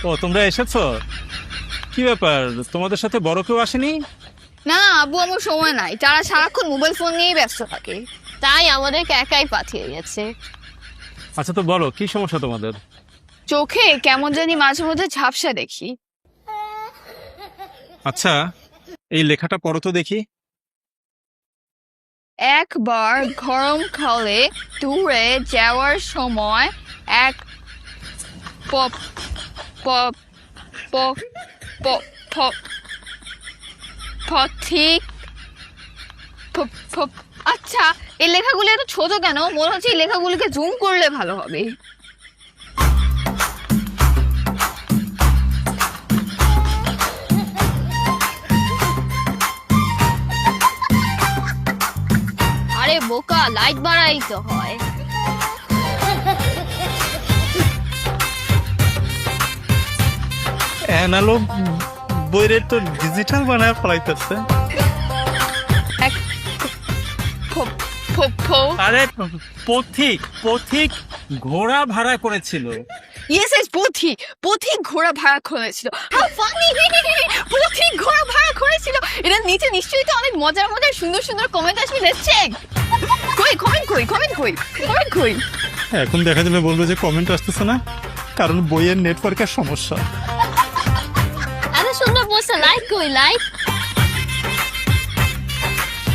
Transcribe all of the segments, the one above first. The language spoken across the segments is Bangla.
ও তোমরা এসেছো? কি ব্যাপার, তোমাদের সাথে বড় কেউ আসেনি? না আব্বু, আমার সময় নাই, তারা সারাক্ষণ মোবাইল ফোন নিয়েই ব্যস্ত থাকে, তাই আমাদেরকে একাই পাঠিয়ে গেছে। আচ্ছা তো বলো, কি সমস্যা তোমাদের? চোখে কেমন জানি মাঝে মধ্যে ঝাপসা দেখি। আচ্ছা, এই লেখাটা পড়ো তো দেখি। একবার গরমকালে দূরে যাওয়ার সময় এক pop pop pop pop pop পথিক আচ্ছা, এই লেখাগুলো এত ছোট কেন? মনে হচ্ছে এই লেখাগুলোকে জুম করলে ভালো হবে। আরে বোকা, লাইট বাড়াই তো হয়। অ্যানালগ বইয়ের তো ডিজিটাল বানায় ফলাইতেছে। এক আরে পথিক পথিক ঘোড়া ভাড়া করেছিল। ইয়েস ইয়েস, পথিক ঘোড়া ভাড়া করেছিল। How funny! পথিক ঘোড়া ভাড়া করেছিল। এর নিচে নিশ্চয়ই তো অনেক মজার মজার সুন্দর সুন্দর কমেন্ট আসবে, দেখছেন? কই। এখন দেখা যাবে বলবে যে কমেন্ট আসতেছে না, কারণ বইয়ের নেটওয়ার্কের সমস্যা। এত সুন্দর বলছে, লাইক।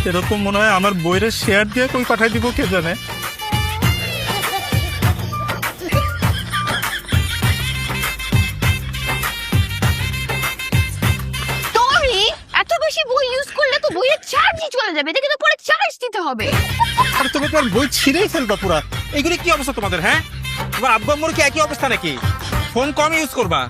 এরকম মনে হয় আমার বইয়ের শেয়ার দিয়ে কই পাঠাই দিব, কে জানে। এত বেশি বই ইউজ করলে তো বইয়ের চার্জই চলে যাবে, এটা কিন্তু পরে চার্জ দিতে হবে। আর তুমি তোমার বই ছিঁড়েই ফেলবা পুরা। এগুলি কি অবস্থা তোমাদের? হ্যাঁ, তোমার আব্বু আম্মুর কি একই অবস্থা নাকি? ফোন কম ইউজ করবা।